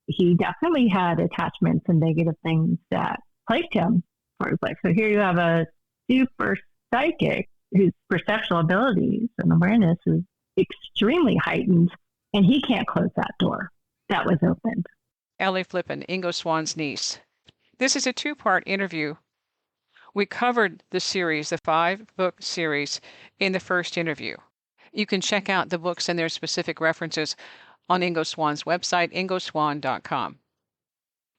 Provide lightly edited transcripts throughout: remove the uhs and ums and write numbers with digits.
he definitely had attachments and negative things that plagued him for his life. So here you have a super psychic whose perceptual abilities and awareness is extremely heightened, and he can't close that door that was opened. Elly Flippen, Ingo Swann's niece. This is a two-part interview. We covered the series, the 5-book series, in the first interview. You can check out the books and their specific references on Ingo Swann's website, ingoswann.com.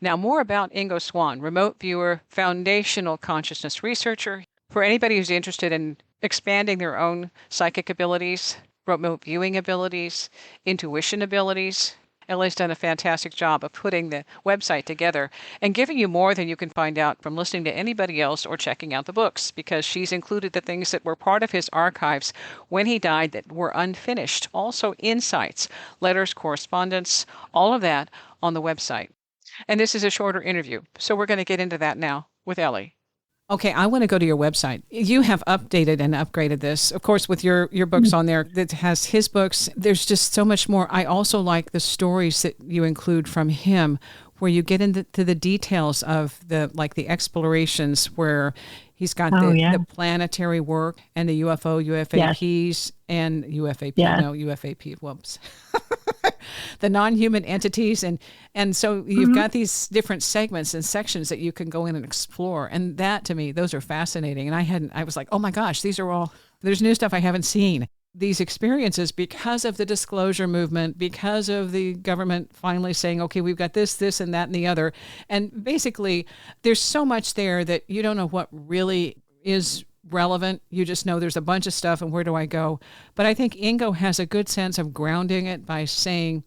Now, more about Ingo Swann, remote viewer, foundational consciousness researcher. For anybody who's interested in expanding their own psychic abilities, remote viewing abilities, intuition abilities, Elly's done a fantastic job of putting the website together and giving you more than you can find out from listening to anybody else or checking out the books, because she's included the things that were part of his archives when he died that were unfinished. Also insights, letters, correspondence, all of that on the website. And this is a shorter interview, so we're going to get into that now with Elly. Okay, I want to go to your website. You have updated and upgraded this, of course, with your books on there that has his books. There's just so much more. I also like the stories that you include from him, where you get into the details of the explorations where he's got the planetary work and the UFO, UFAPs, and UFAP, whoops. The non-human entities. And so you've got these different segments and sections that you can go in and explore. And that, to me, those are fascinating. And I was like, oh my gosh, there's new stuff I haven't seen. These experiences, because of the disclosure movement, because of the government finally saying, okay, we've got this, and that, and the other. And basically, there's so much there that you don't know what really is relevant. You just know there's a bunch of stuff and where do I go? But I think Ingo has a good sense of grounding it by saying,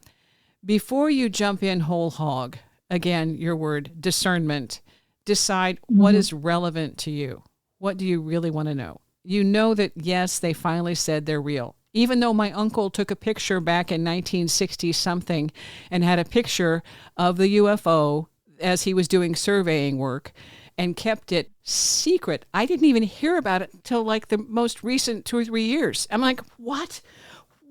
before you jump in whole hog, again, your word, discernment, decide what is relevant to you. What do you really want to know? You know that, yes, they finally said they're real. Even though my uncle took a picture back in 1960-something and had a picture of the UFO as he was doing surveying work and kept it secret, I didn't even hear about it until like the most recent 2 or 3 years. I'm like, what?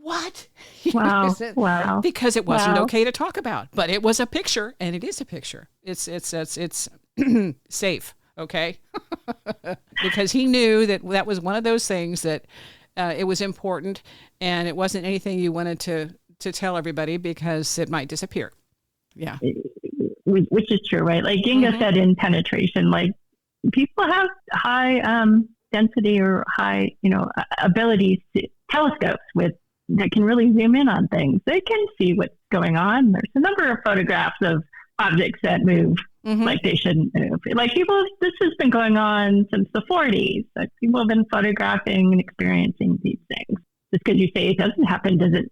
Wow. Wow. Because it wasn't okay to talk about, but it was a picture, and it is a picture. It's safe. Okay. Because he knew that was one of those things that it was important, and it wasn't anything you wanted to tell everybody because it might disappear. Yeah. Which is true, right? Like Ingo said in penetration, like people have high density or high, abilities to telescopes that can really zoom in on things. They can see what's going on. There's a number of photographs of objects that move like they shouldn't move. Like this has been going on since the 40s. Like people have been photographing and experiencing these things. Just because you say it doesn't happen doesn't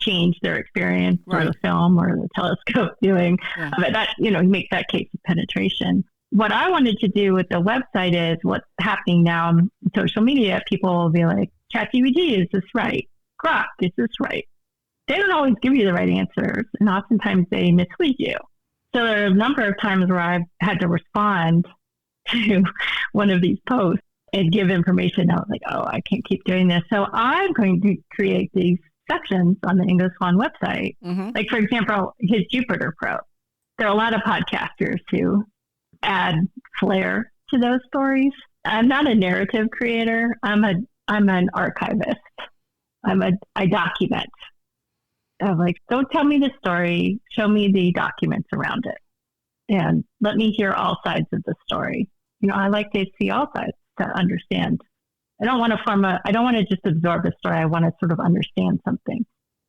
change their experience or the film or the telescope viewing. But that, you make that case of penetration. What I wanted to do with the website is what's happening now on social media. People will be like, ChatGPT, is this right? Grok, is this right? They don't always give you the right answers, and oftentimes they mislead you. So there are a number of times where I've had to respond to one of these posts and give information. I was like, oh, I can't keep doing this. So I'm going to create these sections on the Ingo Swann website. Like, for example, his Jupiter probe. There are a lot of podcasters who add flair to those stories. I'm not a narrative creator. I'm an archivist. I document. I'm like, don't tell me the story. Show me the documents around it, and let me hear all sides of the story. I like to see all sides to understand. I don't want to just absorb the story. I want to sort of understand something.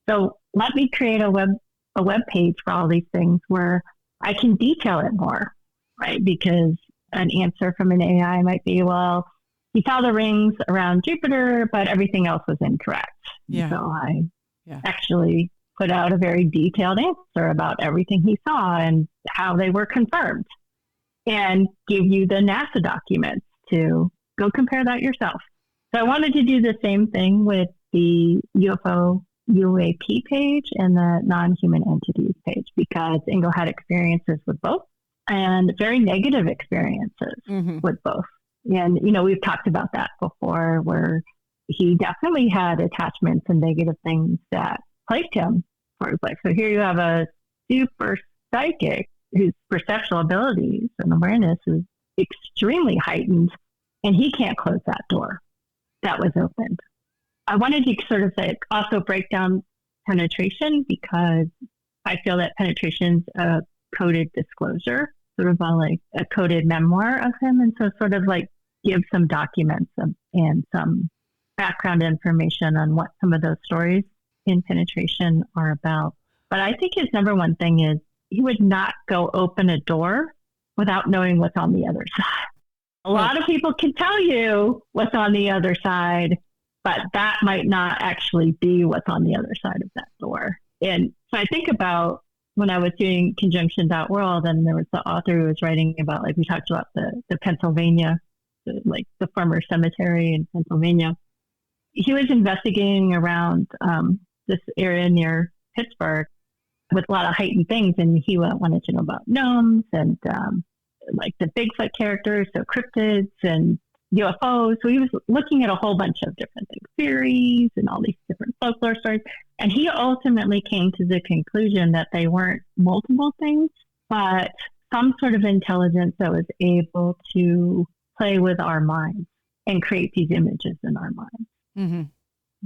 So let me create a web page for all these things where I can detail it more, right? Because an answer from an AI might be, well, he saw the rings around Jupiter, but everything else was incorrect. Yeah. So I actually put out a very detailed answer about everything he saw and how they were confirmed, and give you the NASA documents to go compare that yourself. So I wanted to do the same thing with the UFO UAP page and the non-human entities page, because Ingo had experiences with both, and very negative experiences with both. And, we've talked about that before, where he definitely had attachments and negative things that plagued him for his life. So here you have a super psychic whose perceptual abilities and awareness is extremely heightened, and he can't close that door that was opened. I wanted to sort of like also break down penetration, because I feel that penetration's a coded disclosure, sort of like a coded memoir of him. And so sort of like give some documents and some background information on what some of those stories in penetration are about. But I think his number one thing is he would not go open a door without knowing what's on the other side. A lot of people can tell you what's on the other side, but that might not actually be what's on the other side of that door. And so I think about when I was doing conjunction.world, and there was the author who was writing about, like we talked about the Pennsylvania, like the former cemetery in Pennsylvania. He was investigating around this area near Pittsburgh with a lot of heightened things, and he wanted to know about gnomes and like the Bigfoot characters, so cryptids and UFOs. So he was looking at a whole bunch of different things, theories and all these different folklore stories. And he ultimately came to the conclusion that they weren't multiple things, but some sort of intelligence that was able to play with our minds and create these images in our minds. Mm-hmm.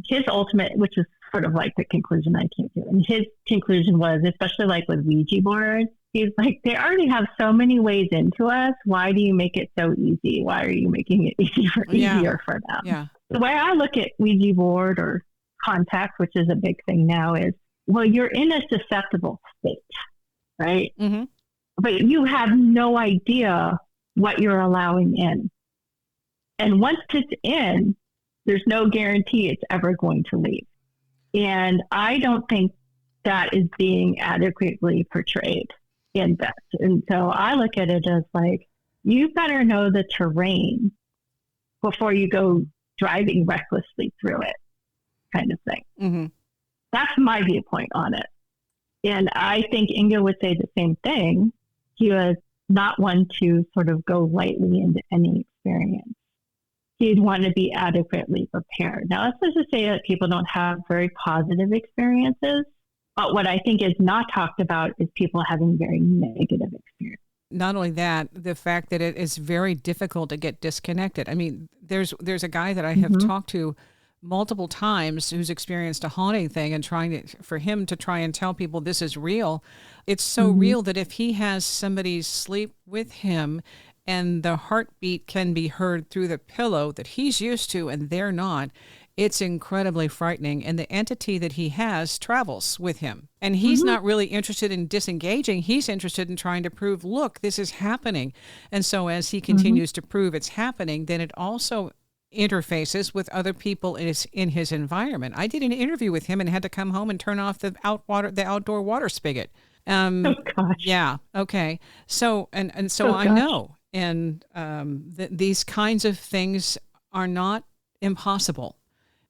His ultimate, which is sort of like the conclusion I came to, and his conclusion was, especially like with Ouija boards, he's like, they already have so many ways into us. Why do you make it so easy? Why are you making it easier for them? Yeah. The way I look at Ouija board or contact, which is a big thing now, is, well, you're in a susceptible state, right? Mm-hmm. But you have no idea what you're allowing in. And once it's in, there's no guarantee it's ever going to leave. And I don't think that is being adequately portrayed in this. And so I look at it as like, you better know the terrain before you go driving recklessly through it, kind of thing. Mm-hmm. That's my viewpoint on it. And I think Ingo would say the same thing. He was not one to sort of go lightly into any experience. He'd want to be adequately prepared. Now, that's not to say that people don't have very positive experiences, but what I think is not talked about is people having very negative experiences. Not only that, the fact that it is very difficult to get disconnected. I mean, there's a guy that I have talked to multiple times who's experienced a haunting thing, and for him to try and tell people this is real. It's so real that if he has somebody sleep with him and the heartbeat can be heard through the pillow that he's used to and they're not, it's incredibly frightening. And the entity that he has travels with him. And he's not really interested in disengaging. He's interested in trying to prove, look, this is happening. And so as he continues to prove it's happening, then it also interfaces with other people in his environment. I did an interview with him and had to come home and turn off the outdoor water spigot. Oh gosh. Yeah. Okay. So, and so I know, and these kinds of things are not impossible,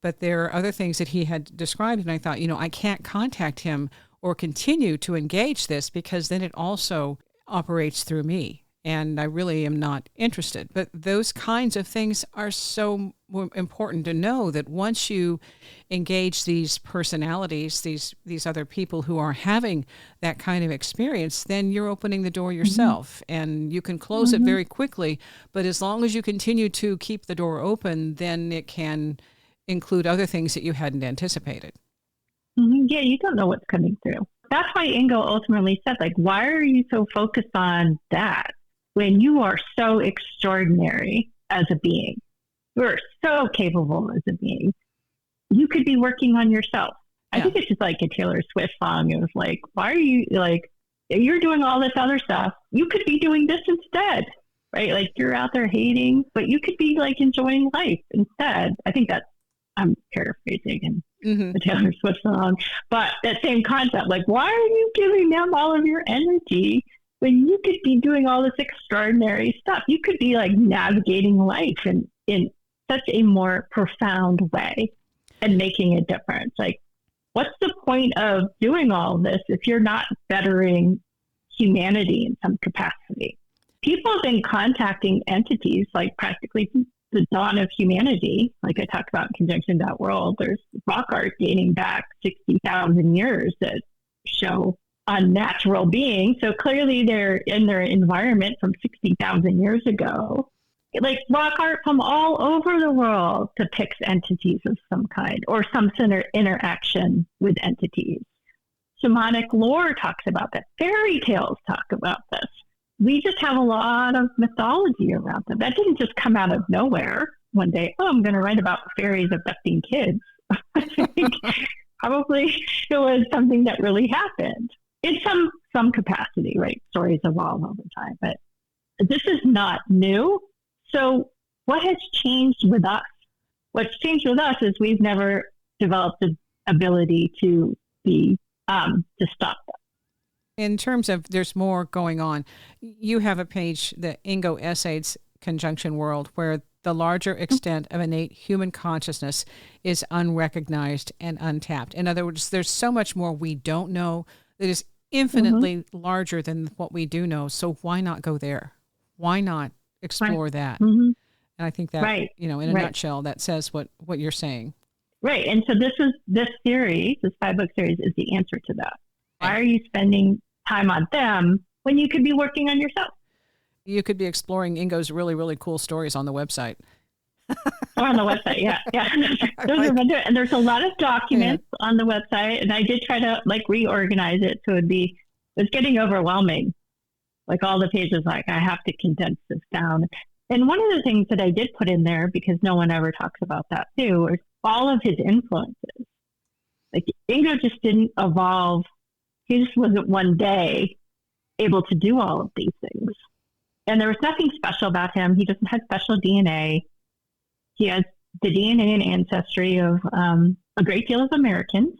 but there are other things that he had described. And I thought, I can't contact him or continue to engage this, because then it also operates through me. And I really am not interested. But those kinds of things are so important to know, that once you engage these personalities, these other people who are having that kind of experience, then you're opening the door yourself, and you can close it very quickly. But as long as you continue to keep the door open, then it can include other things that you hadn't anticipated. Yeah, you don't know what's coming through. That's why Ingo ultimately said, like, why are you so focused on that when you are so extraordinary as a being? You're so capable as a being. You could be working on yourself. I think it's just like a Taylor Swift song. It was like, why are you, like, you're doing all this other stuff. You could be doing this instead, right? Like, you're out there hating, but you could be like enjoying life instead. I think that's, I'm paraphrasing the Taylor Swift song, but that same concept, like, why are you giving them all of your energy when you could be doing all this extraordinary stuff? You could be like navigating life in such a more profound way and making a difference. Like, what's the point of doing all this if you're not bettering humanity in some capacity? People have been contacting entities like practically the dawn of humanity. Like I talked about in conjunction.world, there's rock art dating back 60,000 years that show unnatural being. So clearly they're in their environment from 60,000 years ago. Like rock art from all over the world depicts entities of some kind or some interaction with entities. Shamanic lore talks about that. Fairy tales talk about this. We just have a lot of mythology around them. That didn't just come out of nowhere one day. Oh, I'm going to write about fairies abducting kids. I think probably it was something that really happened in some capacity, right? Stories evolve over time, but this is not new. So what has changed with us? What's changed with us is we've never developed the ability to stop them. In terms of there's more going on, you have a page, the Ingo Essays Conjunction World, where the larger extent of innate human consciousness is unrecognized and untapped. In other words, there's so much more we don't know that is infinitely larger than what we do know. So why not go there? Why not explore that? And I think that, in a nutshell, that says what you're saying. Right. And so this series, this 5-book series, is the answer to that. Why are you spending time on them when you could be working on yourself? You could be exploring Ingo's really, really cool stories on the website. On the website, yeah. And there's a lot of documents on the website, and I did try to reorganize it so it's getting overwhelming. Like all the pages, I have to condense this down. And one of the things that I did put in there, because no one ever talks about that too, is all of his influences. Like Ingo just didn't evolve. He just wasn't one day able to do all of these things. And there was nothing special about him. He doesn't have special DNA. He has the DNA and ancestry of a great deal of Americans.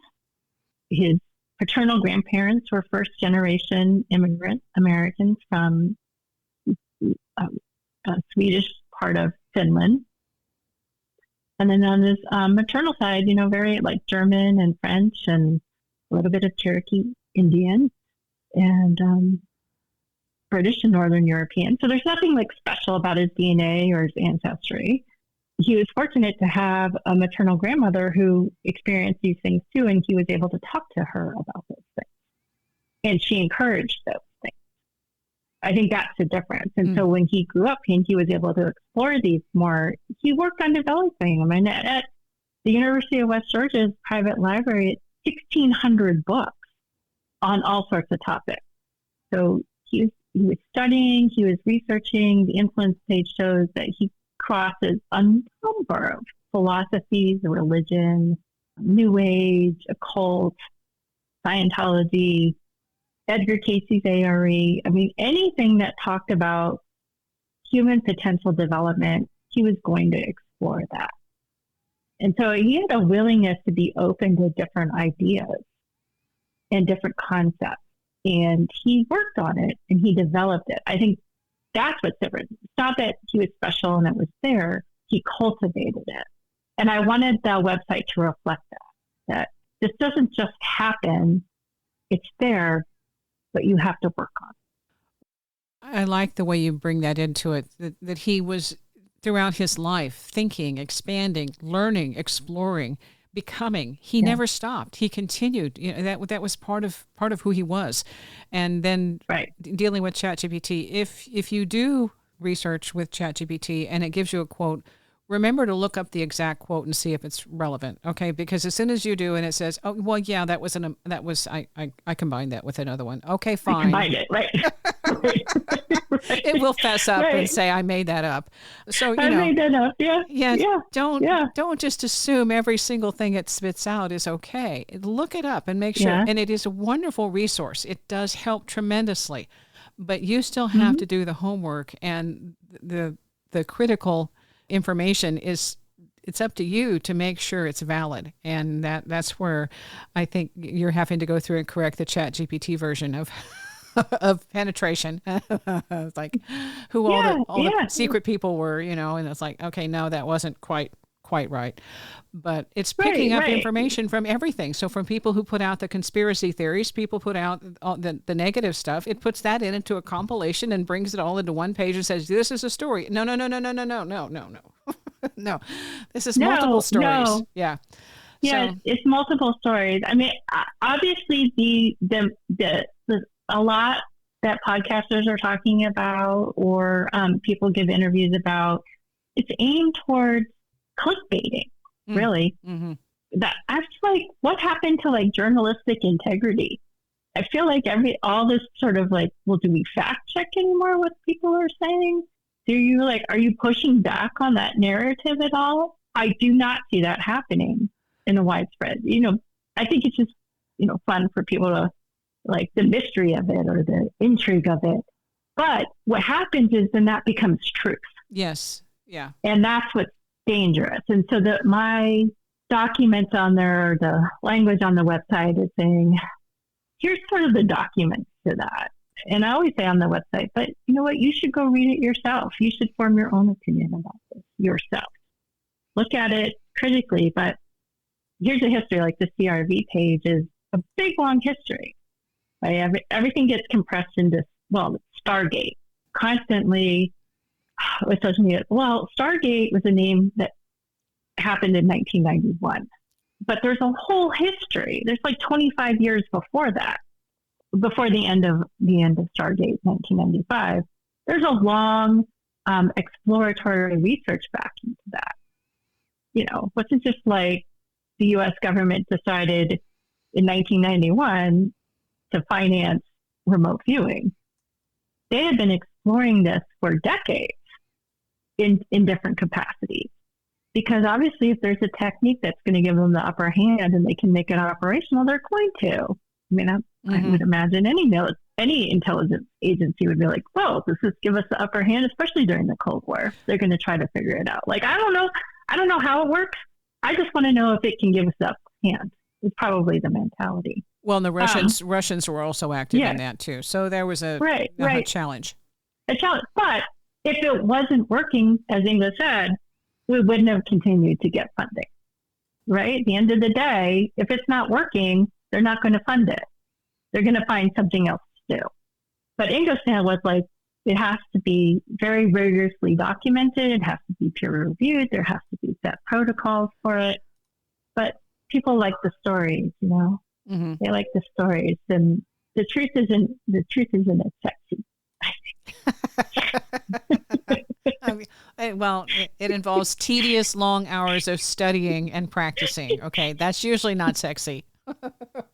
His paternal grandparents were first-generation immigrant Americans from a Swedish part of Finland. And then on his maternal side, very German and French and a little bit of Cherokee Indian and British and Northern European. So there's nothing special about his DNA or his ancestry. He was fortunate to have a maternal grandmother who experienced these things too, and he was able to talk to her about those things. And she encouraged those things. I think that's the difference. And so when he grew up and he was able to explore these more, he worked on developing them. And at the University of West Georgia's private library, 1,600 books on all sorts of topics. So he was studying, he was researching. The influence page shows that he crosses a number of philosophies, religion, New Age, occult, Scientology, Edgar Casey's ARE. I mean, anything that talked about human potential development, he was going to explore that. And so he had a willingness to be open to different ideas and different concepts. And he worked on it and he developed it. I think that's what's different. It's not that he was special and it was there. He cultivated it. And I wanted the website to reflect that this doesn't just happen. It's there, but you have to work on it. I like the way you bring that into it, that he was throughout his life thinking, expanding, learning, exploring, becoming. He never stopped. He continued. That was part of who he was. And then dealing with ChatGPT, if you do research with ChatGPT and it gives you a quote, remember to look up the exact quote and see if it's relevant. Okay, because as soon as you do and it says, "Oh, well, yeah, I combined that with another one." Okay, fine. I combined it, right? It will fess up and say, "I made that up." So I made that up. Yeah. Don't just assume every single thing it spits out is okay. Look it up and make sure. And it is a wonderful resource. It does help tremendously, but you still have to do the homework and the critical information it's up to you to make sure it's valid. And that's where I think you're having to go through and correct the ChatGPT version of of penetration. It's like who all the secret people were, and it's like, okay, no, that wasn't quite right. But it's picking up information from everything. So from people who put out the conspiracy theories, people put out the negative stuff, it puts that into a compilation and brings it all into one page and says, this is a story. No. No, this is multiple stories. No. Yeah. Yeah, it's multiple stories. I mean, obviously the a lot that podcasters are talking about or people give interviews about, it's aimed towards clickbaiting, really. Mm-hmm. That I feel like, what happened to like journalistic integrity? I feel like all this sort of like, well, do we fact check anymore what people are saying? Are you pushing back on that narrative at all? I do not see that happening in a widespread. I think it's just, fun for people to like the mystery of it or the intrigue of it. But what happens is then that becomes truth. Yes. Yeah. And that's what's dangerous. And so my documents on there, the language on the website is saying, here's sort of the documents to that. And I always say on the website, but you know what? You should go read it yourself. You should form your own opinion about this yourself. Look at it critically, but here's a history. Like the CRV page is a big, long history. Right? Everything gets compressed into, Stargate. Constantly with social media. Well, Stargate was a name that happened in 1991. But there's a whole history. There's like 25 years before that, before the end of Stargate, 1995. There's a long exploratory research back into that. Wasn't just like the U.S. government decided in 1991 to finance remote viewing. They had been exploring this for decades in different capacities. Because obviously, if there's a technique that's going to give them the upper hand and they can make it operational, they're going to. I mean, I would imagine any intelligence agency would be like, "Whoa, does this give us the upper hand?" Especially during the Cold War, they're going to try to figure it out. Like, I don't know how it works. I just want to know if it can give us the upper hand. It's probably the mentality. Well, and the Russians were also active in that too. So there was a challenge. A challenge, but if it wasn't working, as Ingo said, we wouldn't have continued to get funding, right? At the end of the day, if it's not working, they're not going to fund it. They're going to find something else to do. But Ingo Swann was like, it has to be very rigorously documented. It has to be peer reviewed. There has to be set protocols for it. But people like the stories, Mm-hmm. They like the stories. And the truth isn't as sexy, I think. Well, it involves tedious, long hours of studying and practicing. Okay, that's usually not sexy.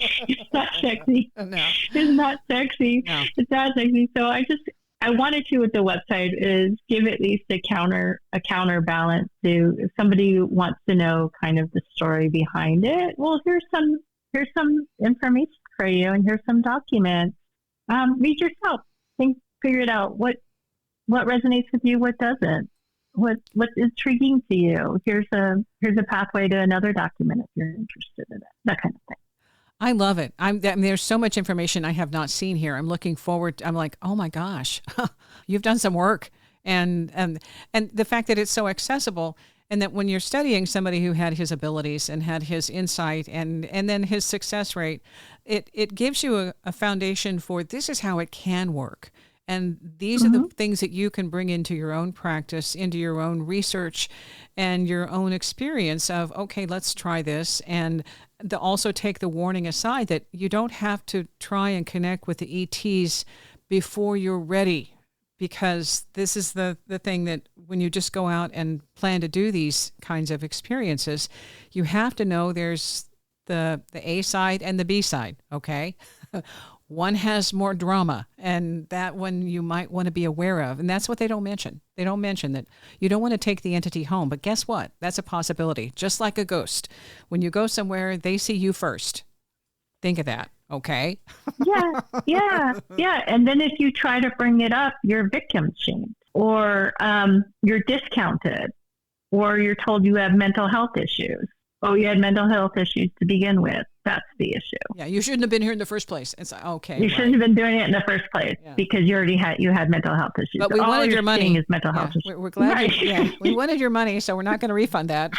It's not sexy. No, it's not sexy. No. It's not sexy. So I wanted to with the website is give at least a counterbalance to if somebody wants to know kind of the story behind it. Well, here's some information for you, and here's some documents. Read yourself. Figure it out. What resonates with you? What doesn't? What's intriguing to you? Here's a pathway to another document if you're interested in it. That kind of thing. I love it. There's so much information I have not seen here. I'm looking forward. I'm like, oh my gosh, you've done some work, and the fact that it's so accessible, and that when you're studying somebody who had his abilities and had his insight and then his success rate, it gives you a foundation for this is how it can work. And these are the things that you can bring into your own practice, into your own research and your own experience of, okay, let's try this. And also take the warning aside that you don't have to try and connect with the ETs before you're ready, because this is the thing that when you just go out and plan to do these kinds of experiences, you have to know there's the A side and the B side, okay? One has more drama, and that one you might want to be aware of. And that's what they don't mention. They don't mention that you don't want to take the entity home. But guess what? That's a possibility. Just like a ghost. When you go somewhere, they see you first. Think of that, okay? Yeah. And then if you try to bring it up, you're victim shamed, or you're discounted, or you're told you have mental health issues. Oh, you had mental health issues to begin with. That's the issue. Yeah, you shouldn't have been here in the first place. It's okay. You shouldn't have been doing it in the first place because you already had mental health issues. But we wanted your money. Is mental health issues. We're glad. We wanted your money, so we're not going to refund that.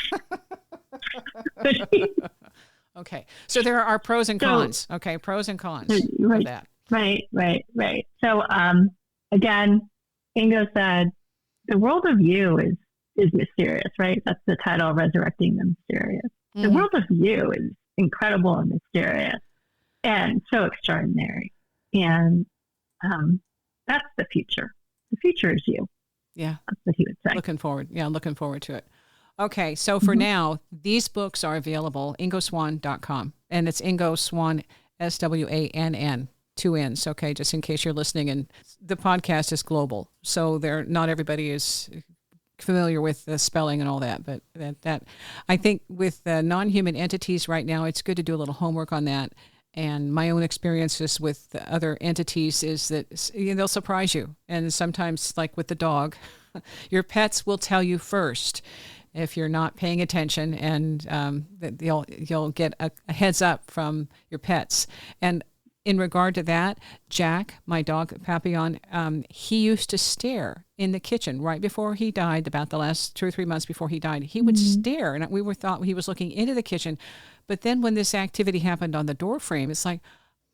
Okay, so there are pros and cons. Okay, pros and cons of that. Right. So again, Ingo said the world of you is mysterious, right? That's the title, Resurrecting the Mysterious. The world of you is incredible and mysterious and so extraordinary. And that's the future. The future is you. Yeah. That's what he would say. Looking forward to it. Okay, so for now, these books are available, ingoswann.com. And it's Ingo Swann, Swann, 2 N's, okay, just in case you're listening. And the podcast is global, so not everybody is familiar with the spelling and all that. But that I think with non-human entities right now, it's good to do a little homework on that. And my own experiences with the other entities is that they'll surprise you. And sometimes, like with the dog, your pets will tell you first if you're not paying attention, and you'll get a heads up from your pets. And in regard to that, Jack, my dog Papillon, he used to stare in the kitchen right before he died. About the last 2 or 3 months before he died, he would stare, and we thought he was looking into the kitchen. But then when this activity happened on the door frame, it's like,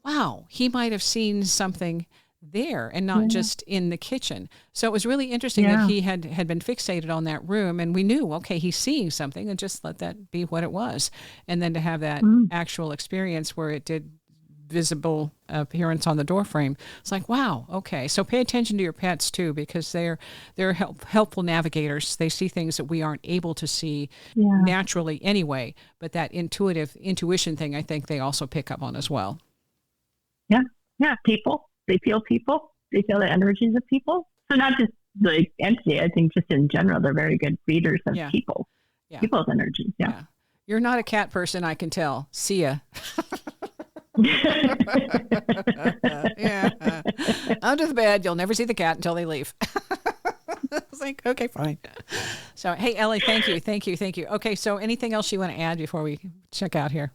wow, he might have seen something there and not just in the kitchen. So it was really interesting that he had been fixated on that room, and we knew, okay, he's seeing something, and just let that be what it was. And then to have that actual experience where it did visible appearance on the door frame, it's like, wow, okay. So pay attention to your pets too, because they're helpful navigators. They see things that we aren't able to see naturally anyway, but that intuition thing, I think they also pick up on as well. Yeah, people. They feel people. They feel the energies of people. So not just the entity, I think just in general, they're very good readers of people. Yeah. People's energies. Yeah. You're not a cat person, I can tell. See ya. Under the bed, you'll never see the cat until they leave. I was like, okay, fine. So, hey, Elly, thank you. Okay, so anything else you want to add before we check out here?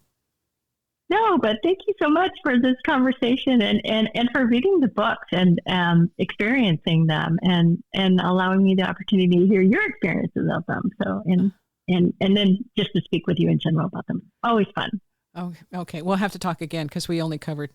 No, but thank you so much for this conversation and for reading the books and experiencing them and allowing me the opportunity to hear your experiences of them. So, and then just to speak with you in general about them. Always fun. Oh, okay. We'll have to talk again because we only covered,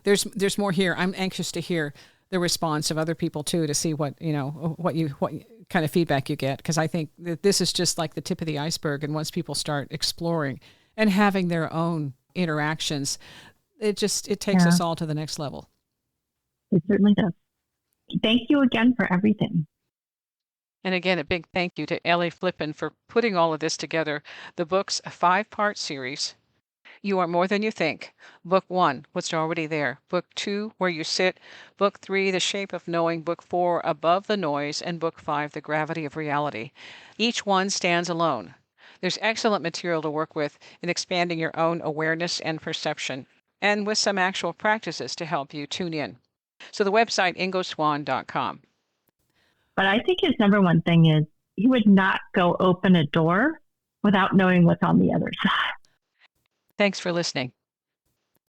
there's more here. I'm anxious to hear the response of other people too, to see what kind of feedback you get. Because I think that this is just like the tip of the iceberg. And once people start exploring and having their own interactions, it takes us all to the next level. It certainly does. Thank you again for everything. And again, a big thank you to Elly Flippen for putting all of this together. The book's a 5-part series. You Are More Than You Think. Book 1, What's Already There. Book 2, Where You Sit. Book 3, The Shape of Knowing. Book 4, Above the Noise. And Book 5, The Gravity of Reality. Each one stands alone. There's excellent material to work with in expanding your own awareness and perception, and with some actual practices to help you tune in. So the website, ingoswann.com. But I think his number one thing is he would not go open a door without knowing what's on the other side. Thanks for listening.